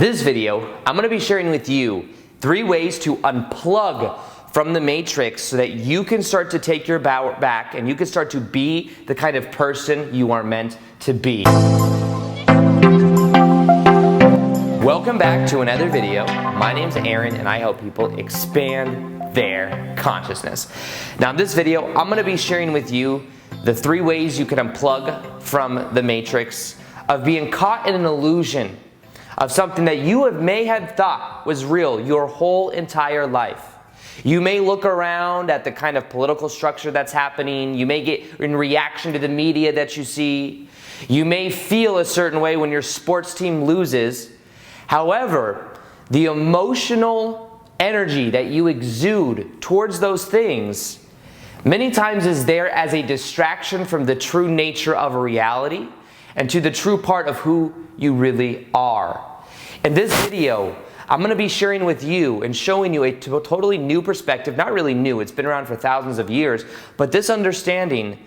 This video, I'm going to be sharing with you 3 ways to unplug from the matrix so that you can start to take your power back and you can start to be the kind of person you are meant to be. Welcome back to another video. My name's Aaron and I help people expand their consciousness. Now in this video, I'm going to be sharing with you the 3 ways you can unplug from the matrix of being caught in an illusion of something that you may have thought was real your whole entire life. You may look around at the kind of political structure that's happening. You may get in reaction to the media that you see. You may feel a certain way when your sports team loses. However, the emotional energy that you exude towards those things many times is there as a distraction from the true nature of reality and to the true part of who you really are. In this video, I'm going to be sharing with you and showing you a totally new perspective, not really new, it's been around for thousands of years, but this understanding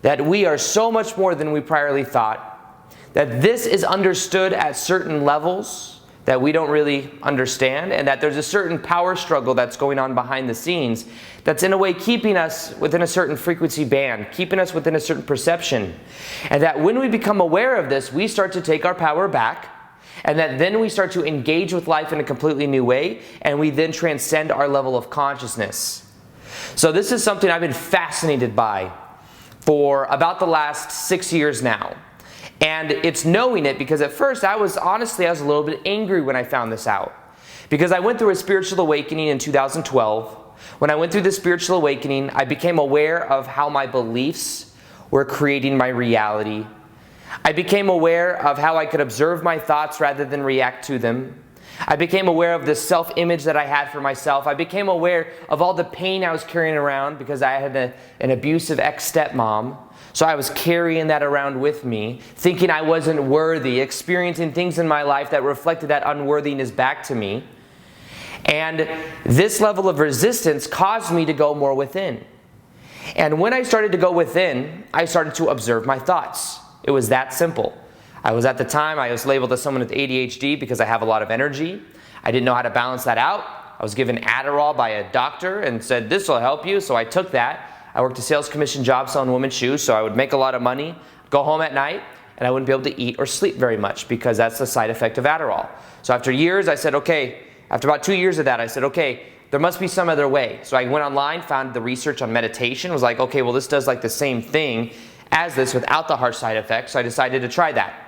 that we are so much more than we priorly thought, that this is understood at certain levels that we don't really understand, and that there's a certain power struggle that's going on behind the scenes that's in a way keeping us within a certain frequency band, keeping us within a certain perception. And that when we become aware of this, we start to take our power back, and that then we start to engage with life in a completely new way, and we then transcend our level of consciousness. So this is something I've been fascinated by for about the last 6 years now. And it's knowing it because at first I was a little bit angry when I found this out. Because I went through a spiritual awakening in 2012. When I went through this spiritual awakening, I became aware of how my beliefs were creating my reality. I became aware of how I could observe my thoughts rather than react to them. I became aware of the self-image that I had for myself. I became aware of all the pain I was carrying around because I had an abusive ex-stepmom. So I was carrying that around with me, thinking I wasn't worthy, experiencing things in my life that reflected that unworthiness back to me. And this level of resistance caused me to go more within. And when I started to go within, I started to observe my thoughts. It was that simple. I was labeled as someone with ADHD because I have a lot of energy. I didn't know how to balance that out. I was given Adderall by a doctor and said, this will help you, so I took that. I worked a sales commission job selling women's shoes, so I would make a lot of money, go home at night, and I wouldn't be able to eat or sleep very much because that's the side effect of Adderall. So after years, I said, okay, after about 2 years of that, I said, okay, there must be some other way. So I went online, found the research on meditation, was like, okay, well, this does like the same thing as this without the harsh side effects, so I decided to try that.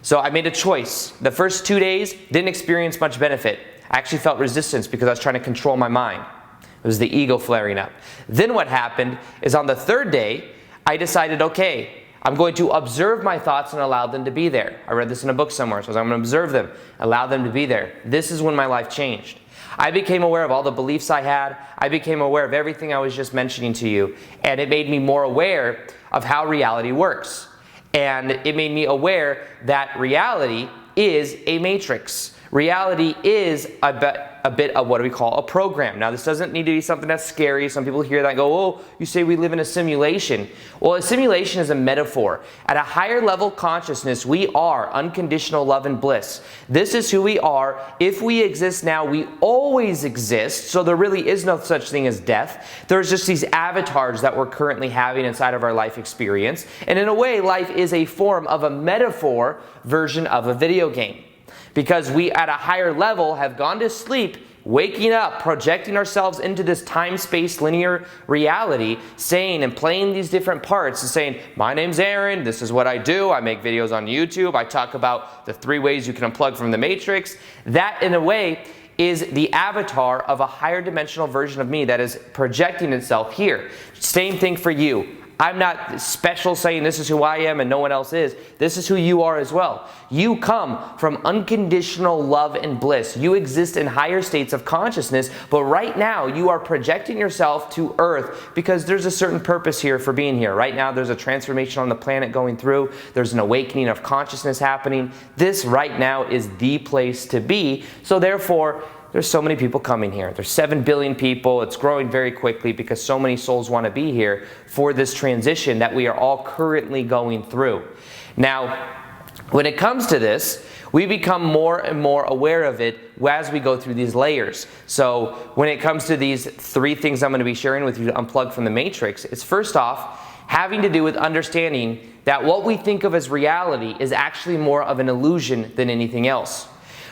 So I made a choice. The first 2 days, didn't experience much benefit. I actually felt resistance because I was trying to control my mind. It was the ego flaring up. Then what happened is on the 3rd day, I decided, okay, I'm going to observe my thoughts and allow them to be there. I read this in a book somewhere, so I'm going to observe them, allow them to be there. This is when my life changed. I became aware of all the beliefs I had. I became aware of everything I was just mentioning to you. And it made me more aware of how reality works. And it made me aware that reality is a matrix. Reality is a bit of what we call a program. Now, this doesn't need to be something that's scary. Some people hear that and go, oh, you say we live in a simulation. Well, a simulation is a metaphor. At a higher level consciousness, we are unconditional love and bliss. This is who we are. If we exist now, we always exist. So there really is no such thing as death. There's just these avatars that we're currently having inside of our life experience. And in a way, life is a form of a metaphor version of a video game. Because we at a higher level have gone to sleep, waking up, projecting ourselves into this time-space linear reality, saying and playing these different parts and saying, my name's Aaron, this is what I do, I make videos on YouTube, I talk about the 3 ways you can unplug from the matrix. That in a way is the avatar of a higher dimensional version of me that is projecting itself here. Same thing for you. I'm not special saying this is who I am and no one else is. This is who you are as well. You come from unconditional love and bliss. You exist in higher states of consciousness, but right now you are projecting yourself to Earth because there's a certain purpose here for being here. Right now there's a transformation on the planet going through. There's an awakening of consciousness happening. This right now is the place to be. So therefore, there's so many people coming here. There's 7 billion people. It's growing very quickly because so many souls want to be here for this transition that we are all currently going through. Now, When it comes to this, we become more and more aware of it as we go through these layers. So when it comes to these 3 things I'm going to be sharing with you to unplug from the matrix, it's first off having to do with understanding that what we think of as reality is actually more of an illusion than anything else.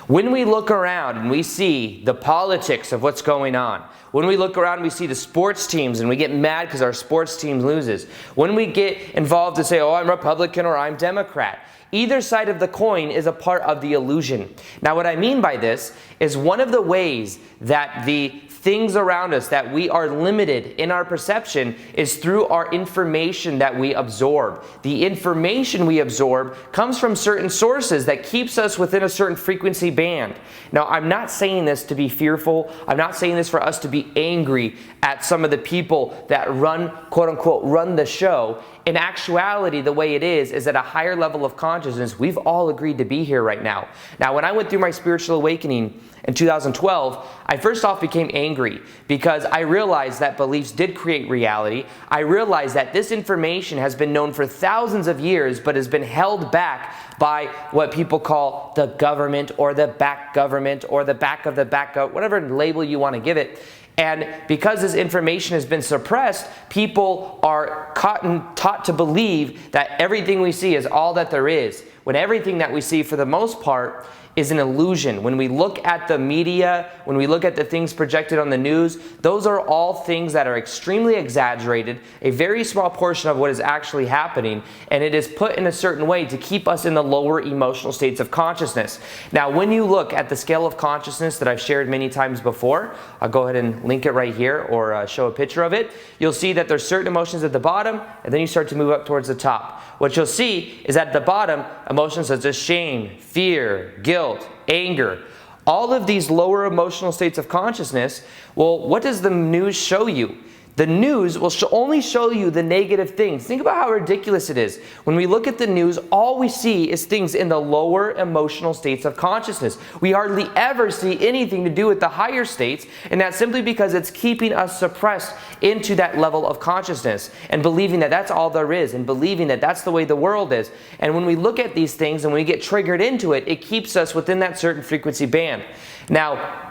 When we look around and we see the politics of what's going on, when we look around and we see the sports teams and we get mad because our sports team loses, when we get involved to say, oh, I'm Republican or I'm Democrat, either side of the coin is a part of the illusion. Now, what I mean by this is one of the ways that the things around us that we are limited in our perception is through our information that we absorb. The information we absorb comes from certain sources that keeps us within a certain frequency band. Now, I'm not saying this to be fearful. I'm not saying this for us to be angry at some of the people that run, quote unquote, run the show. In actuality, the way it is at a higher level of consciousness. We've all agreed to be here right now. Now, when I went through my spiritual awakening in 2012, I first off became angry because I realized that beliefs did create reality. I realized that this information has been known for thousands of years but has been held back by what people call the government or the back government or the back of the back, whatever label you want to give it. And because this information has been suppressed, people are taught to believe that everything we see is all that there is, when everything that we see for the most part is an illusion. When we look at the media, when we look at the things projected on the news, those are all things that are extremely exaggerated, a very small portion of what is actually happening, and it is put in a certain way to keep us in the lower emotional states of consciousness. Now, when you look at the scale of consciousness that I've shared many times before, I'll go ahead and link it right here or show a picture of it, you'll see that there's certain emotions at the bottom, and then you start to move up towards the top. What you'll see is at the bottom, emotions such as shame, fear, guilt, anger, all of these lower emotional states of consciousness. Well, what does the news show you? The news will only show you the negative things. Think about how ridiculous it is. When we look at the news, all we see is things in the lower emotional states of consciousness. We hardly ever see anything to do with the higher states, and that's simply because it's keeping us suppressed into that level of consciousness and believing that that's all there is and believing that that's the way the world is. And when we look at these things and we get triggered into it, it keeps us within that certain frequency band. Now,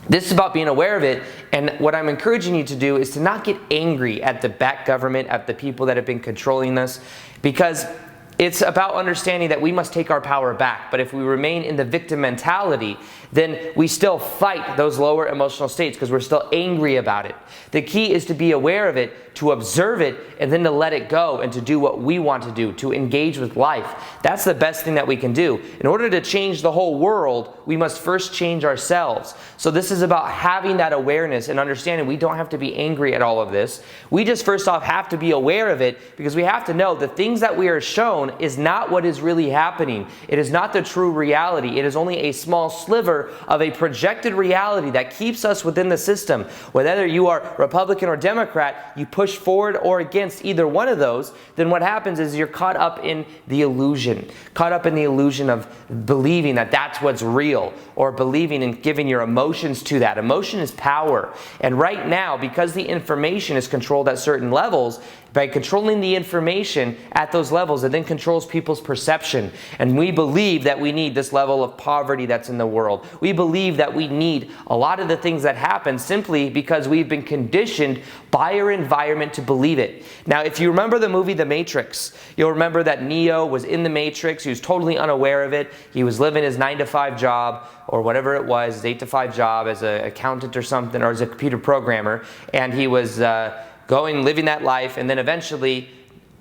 this is about being aware of it, and what I'm encouraging you to do is to not get angry at the back government, at the people that have been controlling us, because it's about understanding that we must take our power back. But if we remain in the victim mentality, then we still fight those lower emotional states because we're still angry about it. The key is to be aware of it, to observe it, and then to let it go and to do what we want to do, to engage with life. That's the best thing that we can do. In order to change the whole world, we must first change ourselves. So this is about having that awareness and understanding we don't have to be angry at all of this. We just first off have to be aware of it, because we have to know the things that we are shown is not what is really happening. It is not the true reality. It is only a small sliver of a projected reality that keeps us within the system. Whether you are Republican or Democrat, you push forward or against either one of those, then what happens is you're caught up in the illusion. Caught up in the illusion of believing that that's what's real, or believing and giving your emotions to that. Emotion is power. And right now, because the information is controlled at certain levels, by controlling the information at those levels, it then controls people's perception. And we believe that we need this level of poverty that's in the world. We believe that we need a lot of the things that happen simply because we've been conditioned by our environment to believe it. Now, if you remember the movie The Matrix, you'll remember that Neo was in the Matrix. He was totally unaware of it. He was living his 9-to-5 job, or whatever it was, his 8-to-5 job as an accountant or something, or as a computer programmer. And he was living that life, and then eventually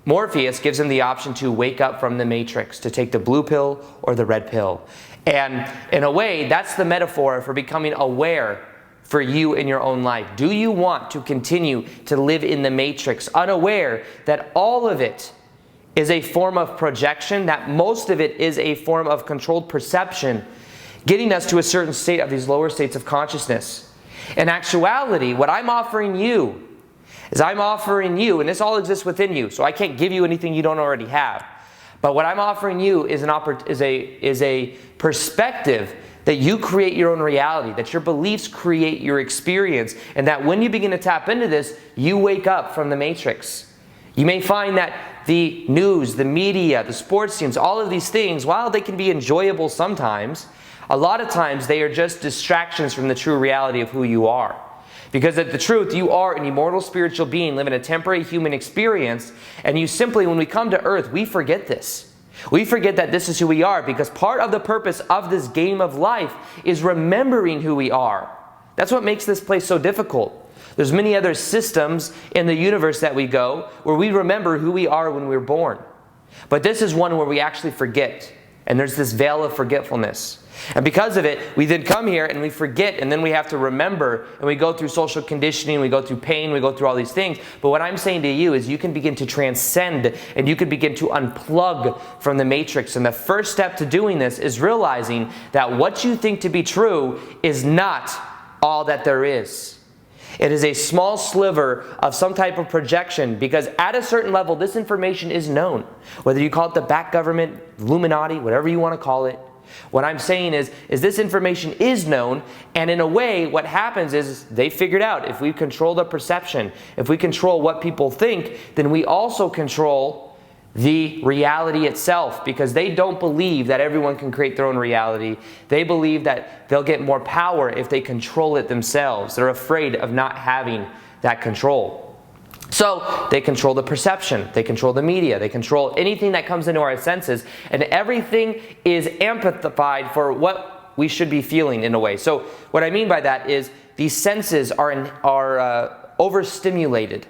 Morpheus gives him the option to wake up from the Matrix, to take the blue pill or the red pill. And in a way, that's the metaphor for becoming aware for you in your own life. Do you want to continue to live in the Matrix, unaware that all of it is a form of projection, that most of it is a form of controlled perception, getting us to a certain state of these lower states of consciousness? In actuality, what I'm offering you is and this all exists within you, so I can't give you anything you don't already have. But what I'm offering you is a perspective that you create your own reality, that your beliefs create your experience, and that when you begin to tap into this, you wake up from the Matrix. You may find that the news, the media, the sports teams, all of these things, while they can be enjoyable sometimes, a lot of times they are just distractions from the true reality of who you are. Because at the truth, you are an immortal spiritual being living a temporary human experience, and you simply, when we come to earth, we forget this. We forget that this is who we are, because part of the purpose of this game of life is remembering who we are. That's what makes this place so difficult. There's many other systems in the universe that we go where we remember who we are when we're born. But this is one where we actually forget. And there's this veil of forgetfulness. And because of it, we then come here and we forget, and then we have to remember, and we go through social conditioning, we go through pain, we go through all these things. But what I'm saying to you is you can begin to transcend, and you can begin to unplug from the matrix. And the first step to doing this is realizing that what you think to be true is not all that there is. It is a small sliver of some type of projection, because at a certain level, this information is known. Whether you call it the back government, Illuminati, whatever you want to call it. What I'm saying is this information is known, and in a way, what happens is they figured out if we control the perception, if we control what people think, then we also control the reality itself, because they don't believe that everyone can create their own reality. They believe that they'll get more power if they control it themselves. They're afraid of not having that control. So they control the perception, they control the media, they control anything that comes into our senses, and everything is amplified for what we should be feeling in a way. So what I mean by that is these senses are overstimulated.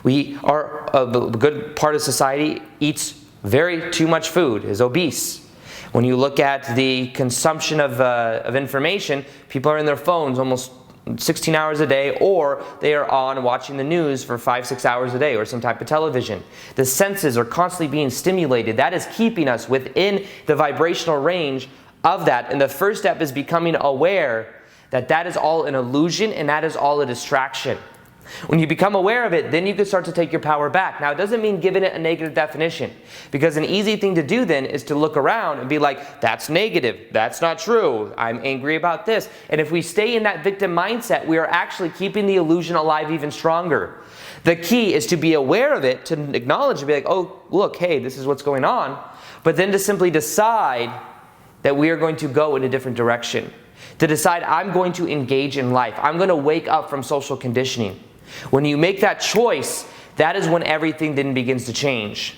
A good part of society eats too much food, is obese. When you look at the consumption of information, people are in their phones almost 16 hours a day, or they are on watching the news for 5-6 hours a day, or some type of television. The senses are constantly being stimulated. That is keeping us within the vibrational range of that. And the first step is becoming aware that that is all an illusion and that is all a distraction. When you become aware of it, then you can start to take your power back. Now, it doesn't mean giving it a negative definition, because an easy thing to do then is to look around and be like, that's negative, that's not true, I'm angry about this. And if we stay in that victim mindset, we are actually keeping the illusion alive even stronger. The key is to be aware of it, to acknowledge and be like, oh, look, hey, this is what's going on. But then to simply decide that we are going to go in a different direction. To decide, I'm going to engage in life. I'm going to wake up from social conditioning. When you make that choice, that is when everything then begins to change.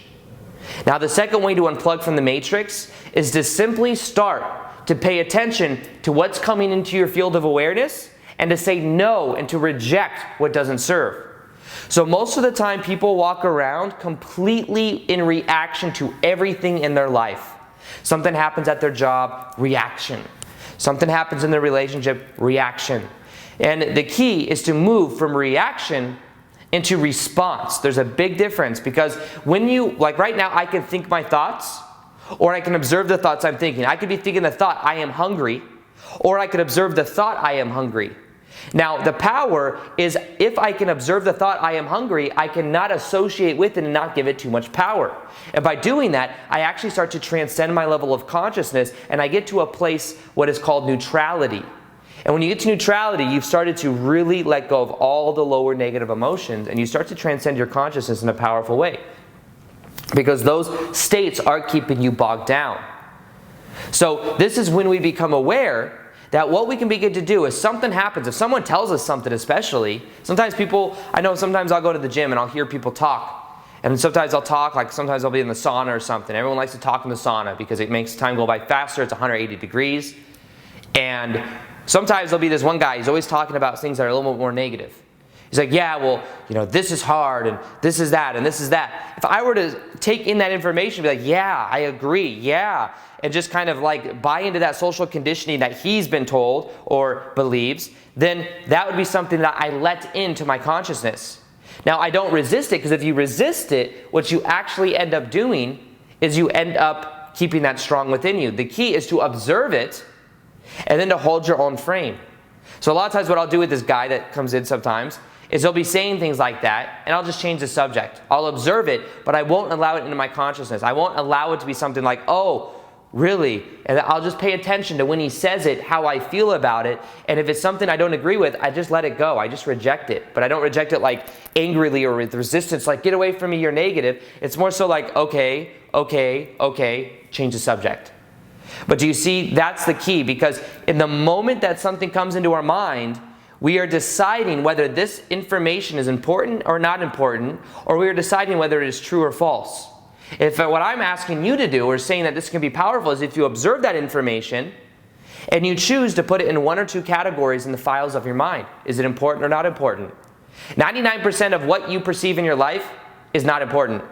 Now, the second way to unplug from the matrix is to simply start to pay attention to what's coming into your field of awareness, and to say no and to reject what doesn't serve. So most of the time, people walk around completely in reaction to everything in their life. Something happens at their job, reaction. Something happens in their relationship, reaction. And the key is to move from reaction into response. There's a big difference, because when you, like right now, I can think my thoughts, or I can observe the thoughts I'm thinking. I could be thinking the thought, I am hungry, or I could observe the thought, I am hungry. Now, the power is, if I can observe the thought, I am hungry, I cannot associate with it and not give it too much power. And by doing that, I actually start to transcend my level of consciousness, and I get to a place, what is called neutrality. And when you get to neutrality, you've started to really let go of all the lower negative emotions, and you start to transcend your consciousness in a powerful way. Because those states are keeping you bogged down. So this is when we become aware that what we can begin to do is something happens. If someone tells us something especially, sometimes people, I know sometimes I'll go to the gym and I'll hear people talk. And sometimes I'll talk, like sometimes I'll be in the sauna or something. Everyone likes to talk in the sauna because it makes time go by faster. It's 180 degrees. And sometimes there'll be this one guy, he's always talking about things that are a little bit more negative. He's like, yeah, well, you know, this is hard, and this is that, and this is that. If I were to take in that information and be like, yeah, I agree, yeah, and just kind of like buy into that social conditioning that he's been told or believes, then that would be something that I let into my consciousness. Now, I don't resist it, because if you resist it, what you actually end up doing is you end up keeping that strong within you. The key is to observe it, and then to hold your own frame. So a lot of times what I'll do with this guy that comes in sometimes is he'll be saying things like that, and I'll just change the subject. I'll observe it, but I won't allow it into my consciousness. I won't allow it to be something like, oh, really? And I'll just pay attention to when he says it, how I feel about it. And if it's something I don't agree with, I just let it go. I just reject it. But I don't reject it like angrily or with resistance, like get away from me, you're negative. It's more so like, okay, change the subject. But do you see, that's the key, because in the moment that something comes into our mind, we are deciding whether this information is important or not important, or we are deciding whether it is true or false. If what I'm asking you to do, or saying that this can be powerful, is if you observe that information and you choose to put it in one or two categories in the files of your mind. Is it important or not important? 99% of what you perceive in your life is not important,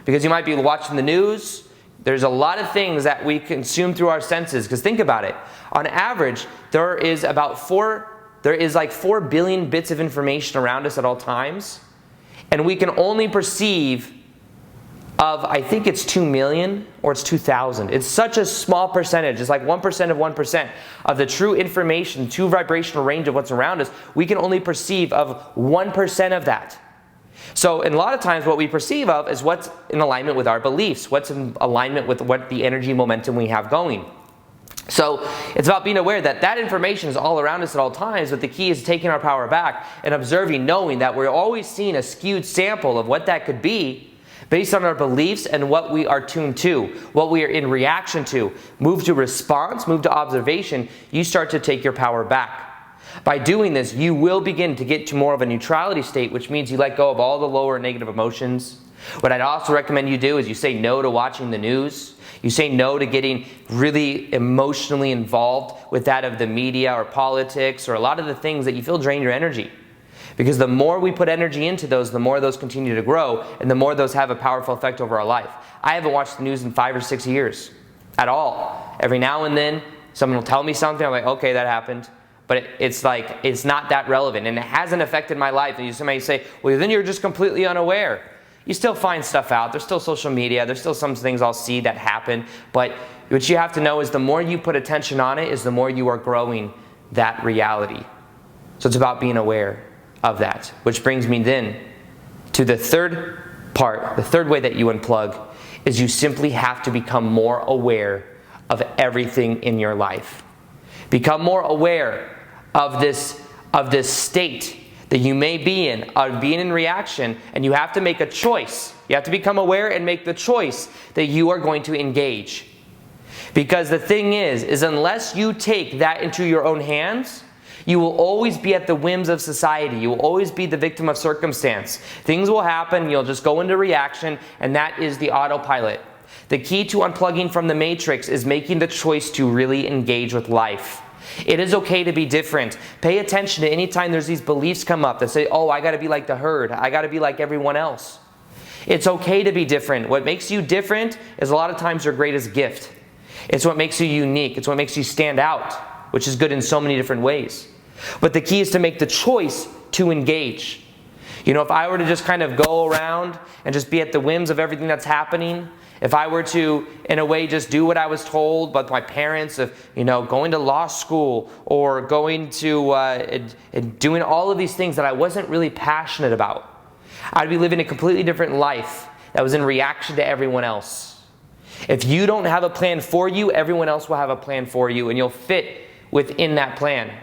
because you might be watching the news. There's a lot of things that we consume through our senses, because think about it. On average, there is like 4 billion bits of information around us at all times, and we can only perceive of, I think it's 2 million or it's 2,000. It's such a small percentage. It's like 1% of 1% of the true information, true vibrational range of what's around us. We can only perceive of 1% of that. So, and a lot of times what we perceive of is what's in alignment with our beliefs, what's in alignment with what the energy momentum we have going. So it's about being aware that that information is all around us at all times, but the key is taking our power back and observing, knowing that we're always seeing a skewed sample of what that could be based on our beliefs and what we are tuned to, what we are in reaction to. Move to response, move to observation, you start to take your power back. By doing this, you will begin to get to more of a neutrality state, which means you let go of all the lower negative emotions. What I'd also recommend you do is you say no to watching the news. You say no to getting really emotionally involved with that of the media or politics or a lot of the things that you feel drain your energy. Because the more we put energy into those, the more those continue to grow, and the more those have a powerful effect over our life. I haven't watched the news in 5 or 6 years at all. Every now and then, someone will tell me something, I'm like, okay, that happened. But it's like, it's not that relevant, and it hasn't affected my life. And somebody say, well, then you're just completely unaware. You still find stuff out. There's still social media. There's still some things I'll see that happen. But what you have to know is the more you put attention on it, is the more you are growing that reality. So it's about being aware of that. Which brings me then to the third part, the third way that you unplug, is you simply have to become more aware of everything in your life. Become more aware of this state that you may be in, of being in reaction, and you have to make a choice. You have to become aware and make the choice that you are going to engage. Because the thing is unless you take that into your own hands, you will always be at the whims of society. You will always be the victim of circumstance. Things will happen, you'll just go into reaction, and that is the autopilot. The key to unplugging from the matrix is making the choice to really engage with life. It is okay to be different. Pay attention to any time there's these beliefs come up that say, oh, I gotta be like the herd. I gotta be like everyone else. It's okay to be different. What makes you different is a lot of times your greatest gift. It's what makes you unique. It's what makes you stand out, which is good in so many different ways. But the key is to make the choice to engage. You know, if I were to just kind of go around and just be at the whims of everything that's happening, if I were to, in a way, just do what I was told by my parents of, you know, going to law school or going to, and doing all of these things that I wasn't really passionate about, I'd be living a completely different life that was in reaction to everyone else. If you don't have a plan for you, everyone else will have a plan for you, and you'll fit within that plan.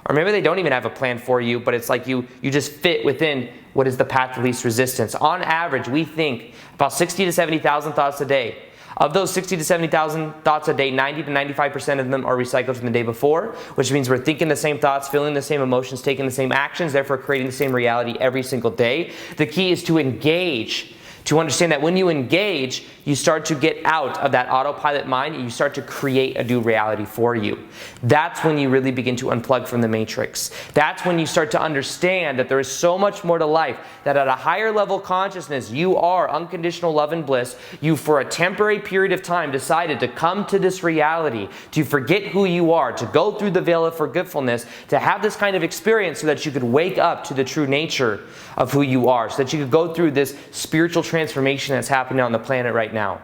Or maybe they don't even have a plan for you, but it's like you just fit within what is the path of least resistance. On average, we think about 60 to 70,000 thoughts a day. Of those 60 to 70,000 thoughts a day, 90 to 95% of them are recycled from the day before, which means we're thinking the same thoughts, feeling the same emotions, taking the same actions, therefore creating the same reality every single day. The key is to engage, to understand that when you engage, you start to get out of that autopilot mind and you start to create a new reality for you. That's when you really begin to unplug from the matrix. That's when you start to understand that there is so much more to life, that at a higher level consciousness, you are unconditional love and bliss. You, for a temporary period of time, decided to come to this reality, to forget who you are, to go through the veil of forgetfulness, to have this kind of experience so that you could wake up to the true nature of who you are, so that you could go through this spiritual transformation that's happening on the planet right now.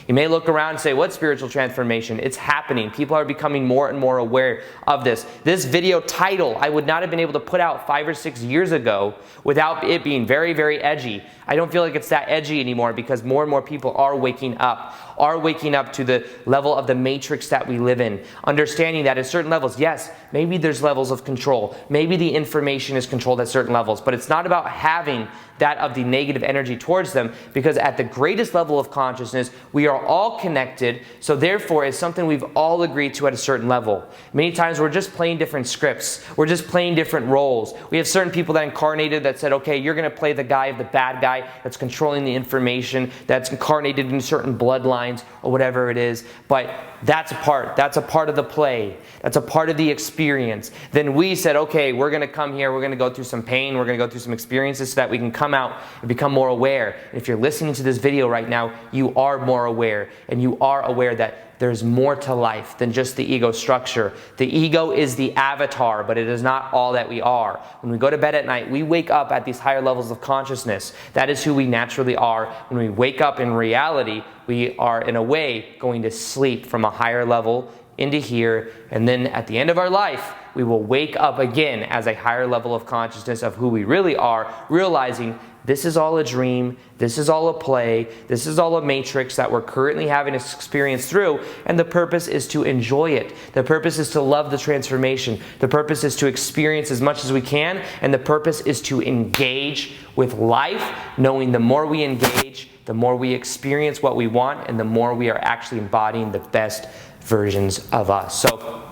You may look around and say, what spiritual transformation? It's happening. People are becoming more and more aware of this. This video title, I would not have been able to put out 5 or 6 years ago without it being very, very edgy. I don't feel like it's that edgy anymore because more and more people are waking up. are waking up to the level of the matrix that we live in. Understanding that at certain levels, yes, maybe there's levels of control. Maybe the information is controlled at certain levels, but it's not about having that of the negative energy towards them, because at the greatest level of consciousness, we are all connected, so therefore it's something we've all agreed to at a certain level. Many times we're just playing different scripts. We're just playing different roles. We have certain people that incarnated that said, okay, you're going to play the guy of the bad guy that's controlling the information, that's incarnated in certain bloodlines or whatever it is, but that's a part of the play. That's a part of the experience. Then we said, okay, we're going to come here, we're going to go through some pain, we're going to go through some experiences so that we can come out and become more aware. And if you're listening to this video right now, you are more aware, and you are aware that there's more to life than just the ego structure. The ego is the avatar, but it is not all that we are. When we go to bed at night, we wake up at these higher levels of consciousness. That is who we naturally are. When we wake up in reality, we are in a way going to sleep from a higher level into here, and then at the end of our life, we will wake up again as a higher level of consciousness of who we really are, realizing this is all a dream, this is all a play, this is all a matrix that we're currently having to experience through, and the purpose is to enjoy it. The purpose is to love the transformation. The purpose is to experience as much as we can, and the purpose is to engage with life, knowing the more we engage, the more we experience what we want, and the more we are actually embodying the best versions of us. So,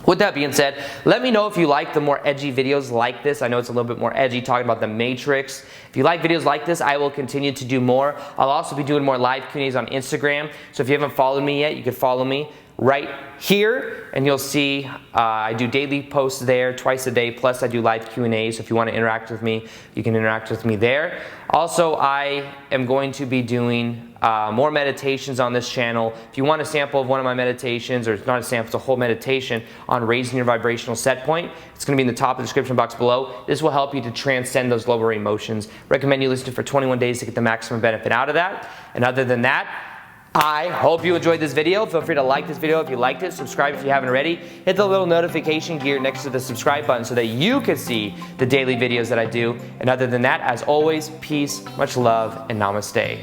with that being said, let me know if you like the more edgy videos like this. I know it's a little bit more edgy, talking about the matrix. If you like videos like this, I will continue to do more. I'll also be doing more live Q&As on Instagram. So if you haven't followed me yet, you can follow me right here, and you'll see I do daily posts there twice a day, plus I do live Q&As. So if you want to interact with me, you can interact with me there. Also, I am going to be doing more meditations on this channel. If you want a sample of one of my meditations, or it's not a sample, it's a whole meditation on raising your vibrational set point, it's going to be in the top of the description box below. This will help you to transcend those lower emotions. Recommend you listen to it for 21 days to get the maximum benefit out of that. And other than that, I hope you enjoyed this video. Feel free to like this video if you liked it. Subscribe if you haven't already. Hit the little notification gear next to the subscribe button so that you can see the daily videos that I do. And other than that, as always, peace, much love, and namaste.